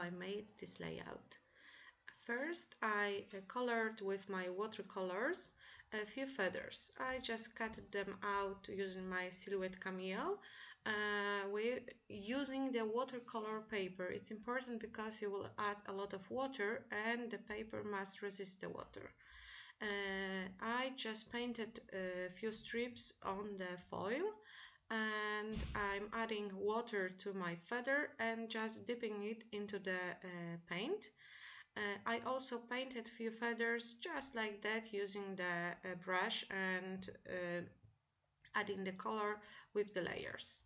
I made this layout. First, I colored with my watercolors a few feathers. I just cut them out using my Silhouette Cameo using the watercolor paper. It's important because you will add a lot of water and the paper must resist the water. I just painted a few strips on the foil and I'm adding water to my feather and just dipping it into the paint. I also painted few feathers just like that using the brush and adding the color with the layers.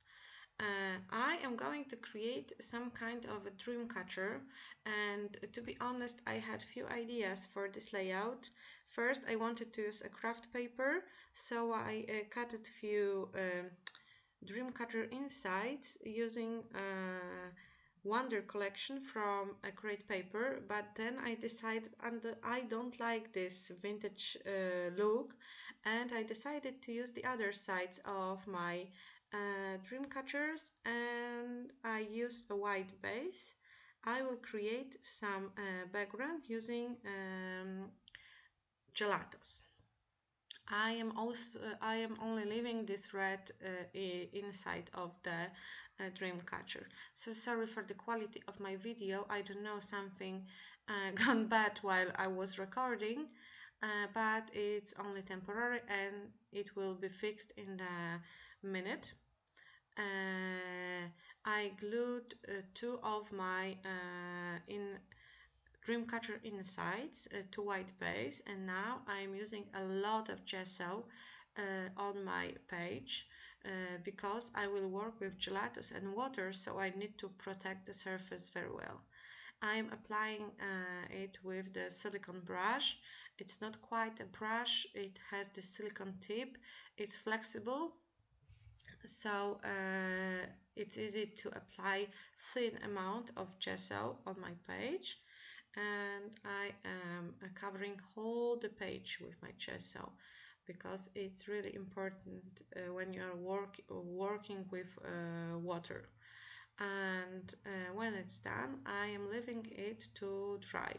I am going to create some kind of a dream catcher, and to be honest, I had few ideas for this layout. First, I wanted to use a craft paper, so I cut a few dream catcher insides using Wonder collection from a great paper, but then I decided I don't like this vintage look, and I decided to use the other sides of my dream catchers, and I used a white base. I will create some background using gelatos. I am only leaving this red inside of the dream catcher. So sorry for the quality of my video. I don't know, something gone bad while I was recording, but it's only temporary and it will be fixed in a minute. I glued two of my Dreamcatcher insides to white base, and now I'm using a lot of gesso on my page because I will work with gelatos and water, so I need to protect the surface very well. I'm applying it with the silicone brush. It's not quite a brush, it has the silicone tip, it's flexible, so it's easy to apply thin amount of gesso on my page, and I am covering whole the page with my gesso because it's really important when you are working with water. And when it's done, I am leaving it to dry.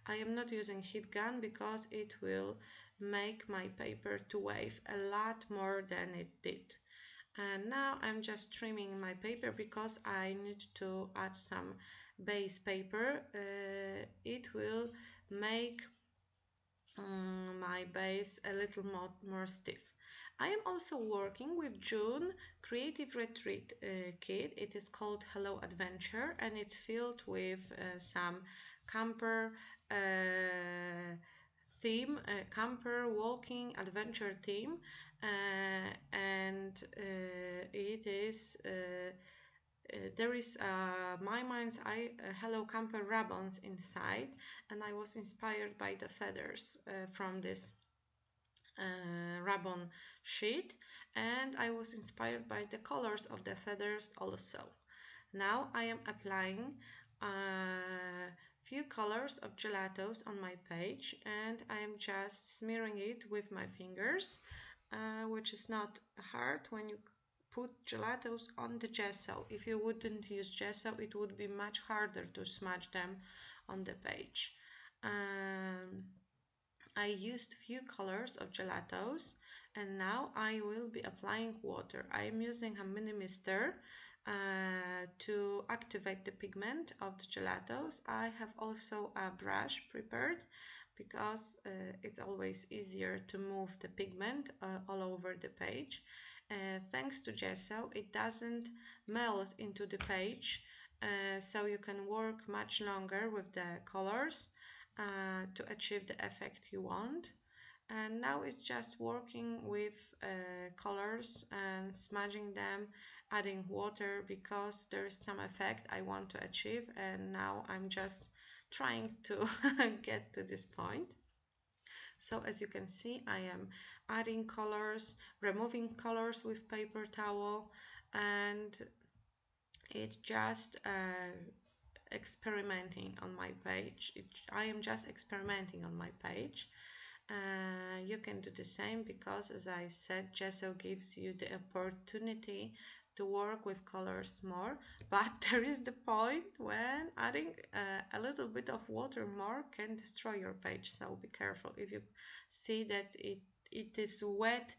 I am not using heat gun because it will make my paper to wave a lot more than it did. And now I'm just trimming my paper because I need to add some base paper. It will make my base a little more stiff. I am also working with June Creative Retreat kit. It is called Hello Adventure, and it's filled with some camper theme, camper walking adventure theme, and it is there is my mind's eye Hello Camper ribbons inside, and I was inspired by the feathers from this ribbon sheet, and I was inspired by the colors of the feathers also. Now I am applying few colors of gelatos on my page, and I am just smearing it with my fingers, which is not hard when you put gelatos on the gesso. If you wouldn't use gesso, it would be much harder to smudge them on the page. I used few colors of gelatos, and now I will be applying water. I am using a mini mister to activate the pigment of the gelatos. I have also a brush prepared because it's always easier to move the pigment all over the page. Thanks to gesso, it doesn't melt into the page, so you can work much longer with the colors to achieve the effect you want. And now it's just working with colors and smudging them, adding water because there is some effect I want to achieve, and now I'm just trying to get to this point. So as you can see, I am adding colors, removing colors with paper towel, and it's just experimenting on my page. I am just experimenting on my page. You can do the same because, as I said, gesso gives you the opportunity to work with colors more, but there is the point when adding a little bit of water more can destroy your page, so be careful. If you see that it is wet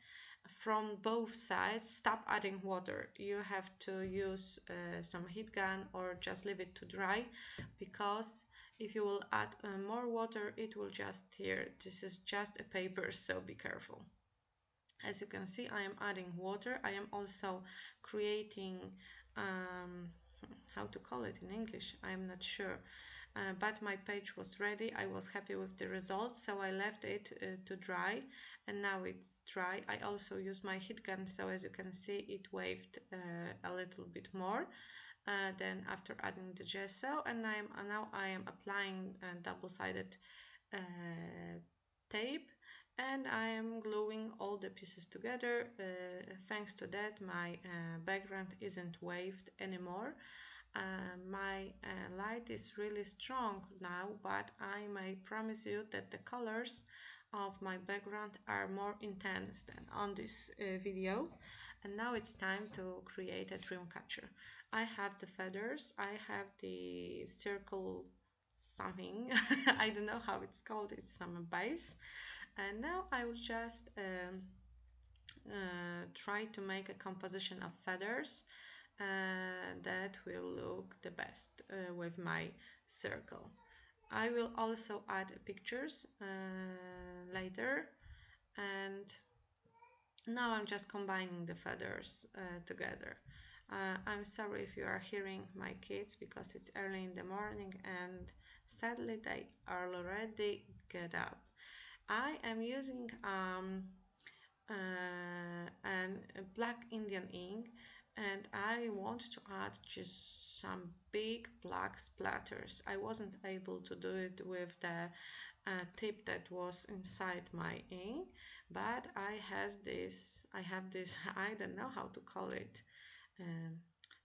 from both sides, stop adding water. You have to use some heat gun or just leave it to dry, because if you will add more water, it will just tear. This is just a paper, so be careful. As you can see, I am adding water. I am also creating, how to call it in English, I am not sure. But my page was ready. I was happy with the results, so I left it to dry, and now it's dry. I also used my heat gun, so as you can see, it waved a little bit more than after adding the gesso. And now I am applying double-sided tape, and I am gluing all the pieces together. Thanks to that, my background isn't waved anymore. My light is really strong now, but I may promise you that the colors of my background are more intense than on this video. And now it's time to create a dream catcher. I have the feathers, I have the circle something, I don't know how it's called, it's some base. And now I will just try to make a composition of feathers that will look the best with my circle. I will also add pictures later, and now I'm just combining the feathers together. I'm sorry if you are hearing my kids, because it's early in the morning and sadly they already get up. I am using a black Indian ink, and I want to add just some big black splatters. I wasn't able to do it with the tip that was inside my ink, but I have this I don't know how to call it,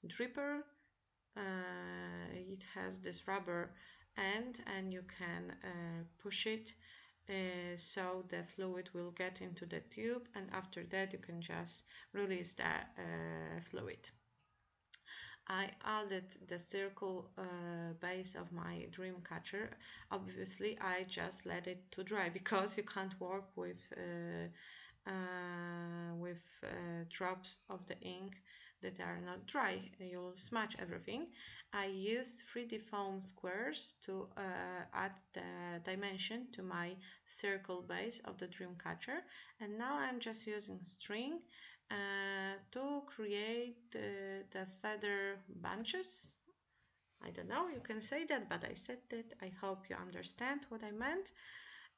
dripper. It has this rubber end, and you can push it so the fluid will get into the tube, and after that you can just release the fluid. I added the circle base of my dream catcher. Obviously I just let it to dry, because you can't work with drops of the ink that are not dry. You'll smudge everything. I used 3D foam squares to add the dimension to my circle base of the dream catcher, and now I'm just using string to create the feather bunches. I don't know, you can say that, but I said that. I hope you understand what I meant.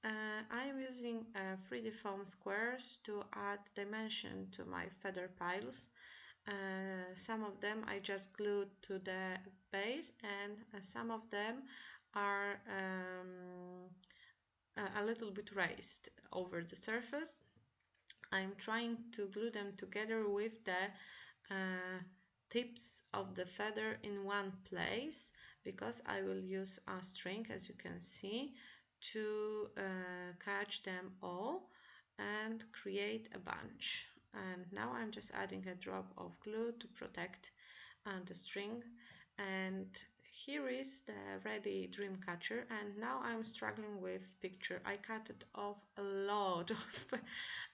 I am using 3D foam squares to add dimension to my feather piles. Some of them I just glued to the base, and some of them are a little bit raised over the surface. I'm trying to glue them together with the tips of the feather in one place, because I will use a string, as you can see, to catch them all and create a bunch. And now I'm just adding a drop of glue to protect the string, and here is the ready dream catcher. And now I'm struggling with picture. I cut it off a lot of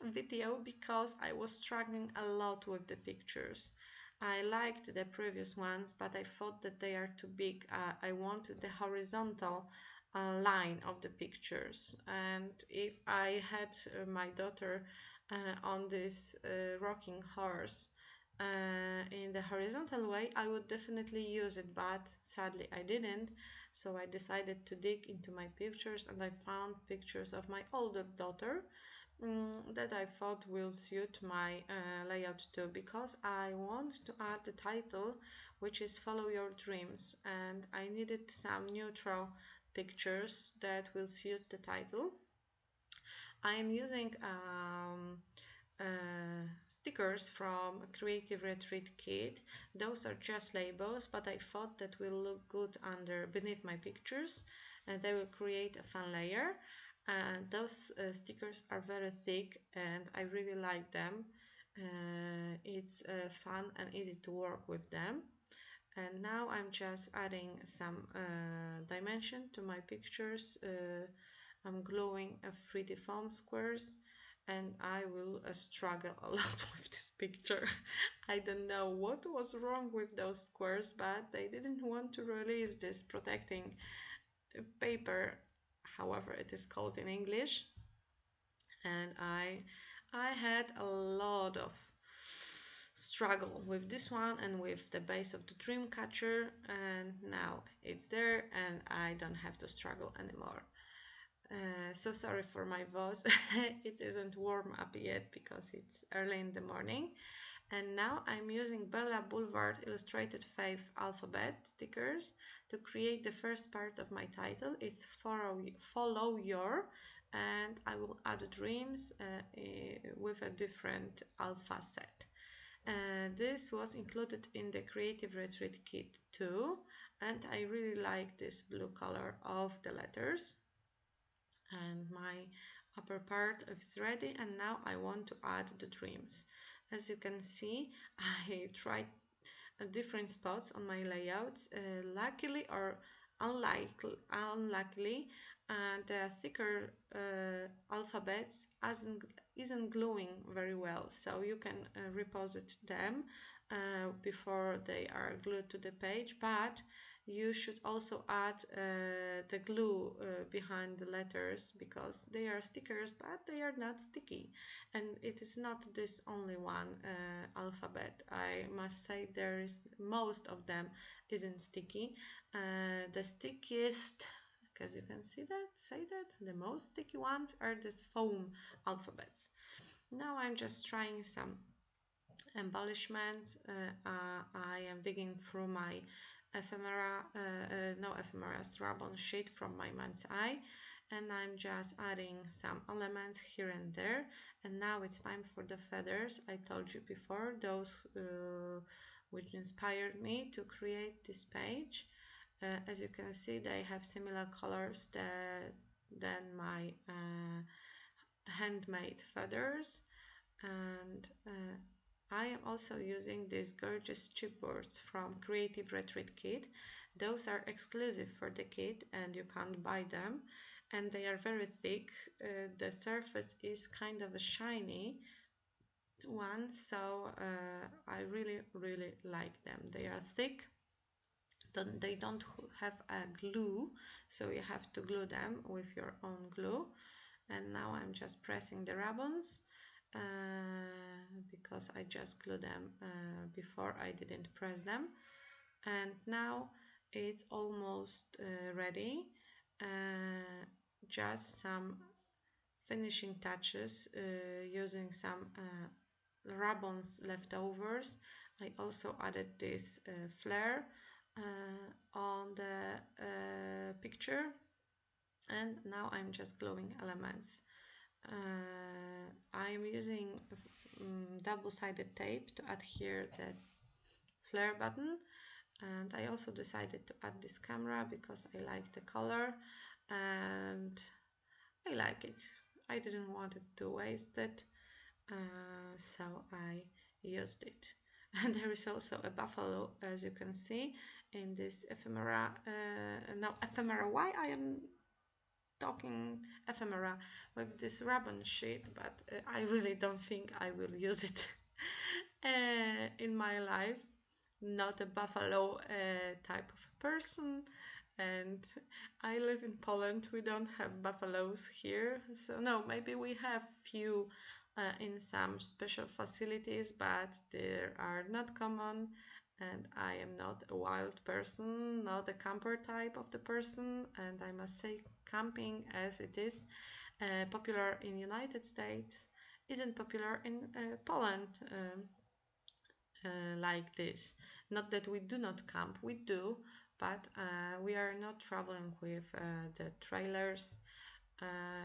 video because I was struggling a lot with the pictures. I liked the previous ones, but I thought that they are too big. I wanted the horizontal line of the pictures, and if I had my daughter on this rocking horse in the horizontal way, I would definitely use it, but sadly I didn't. So I decided to dig into my pictures, and I found pictures of my older daughter that I thought will suit my layout too, because I want to add the title, which is Follow Your Dreams, and I needed some neutral pictures that will suit the title. I am using stickers from Creative Retreat Kit. Those are just labels, but I thought that will look good beneath my pictures, and they will create a fun layer. Those stickers are very thick, and I really like them. It's fun and easy to work with them. And now I'm just adding some dimension to my pictures. I'm gluing a 3D foam squares, and I will struggle a lot with this picture. I don't know what was wrong with those squares, but they didn't want to release this protecting paper, however it is called in English. And I had a lot of struggle with this one and with the base of the dream catcher, and now it's there and I don't have to struggle anymore. So sorry for my voice. It isn't warm up yet because it's early in the morning. And now I'm using Bella Boulevard Illustrated 5 alphabet stickers to create the first part of my title. It's Follow Your, and I will add dreams with a different alpha set. This was included in the Creative Retreat Kit too, and I really like this blue color of the letters. And my upper part is ready, and now I want to add the dreams. As you can see, I tried different spots on my layouts. Luckily or unluckily, the thicker alphabets isn't gluing very well, so you can reposit them before they are glued to the page, but you should also add the glue behind the letters because they are stickers but they are not sticky, and it is not this only one alphabet. I must say there is most of them isn't sticky. The stickiest, because you can see that the most sticky ones are the foam alphabets. Now I'm just trying some embellishments. I am digging through my ribbon sheet from my mind's eye, and I'm just adding some elements here and there. And now it's time for the feathers. I told you before, those which inspired me to create this page. As you can see, they have similar colors than my handmade feathers, and I am also using these gorgeous chipboards from Creative Retreat Kit. Those are exclusive for the kit and you can't buy them, and they are very thick. The surface is kind of a shiny one, so I really like them. They are thick. They don't have a glue, so you have to glue them with your own glue. And now I'm just pressing the ribbons because I just glued them before. I didn't press them, and now it's almost ready. Just some finishing touches using some ribbons leftovers. I also added this flare on the picture, and now I'm just gluing elements. I'm using double-sided tape to adhere the flare button, and I also decided to add this camera because I like the color and I like it. I didn't want it to waste it, so I used it. And there is also a buffalo, as you can see in this ephemera. Ephemera. Why I am talking ephemera with this ribbon sheet, but I really don't think I will use it in my life. Not a buffalo type of person, and I live in Poland. We don't have buffaloes here, so no, maybe we have few in some special facilities, but they are not common. And I am not a wild person, not a camper type of the person, and I must say camping, as it is popular in United States, isn't popular in Poland like this. Not that we do not camp, we do, but we are not traveling with the trailers,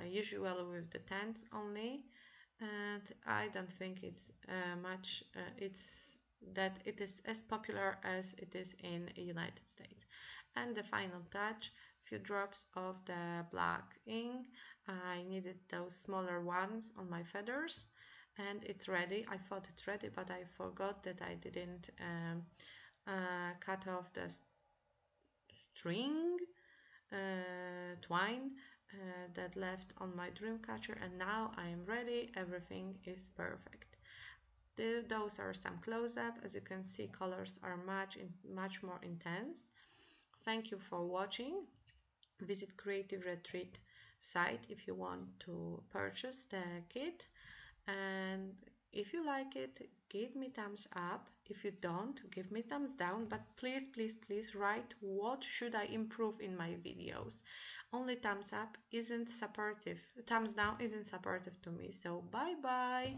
usually with the tents only, and I don't think it's it is as popular as it is in the United States. And the final touch, few drops of the black ink. I needed those smaller ones on my feathers, and it's ready. I thought it's ready, but I forgot that I didn't cut off the string twine that left on my dream catcher, and now I am ready. Everything is perfect. Those are some close-up. As you can see, colors are much more intense. Thank you for watching. Visit Creative Retreat site if you want to purchase the kit, and if you like it, give me thumbs up. If you don't, give me thumbs down, but please, please, please write what should I improve in my videos. Only thumbs up isn't supportive, thumbs down isn't supportive to me. So bye bye.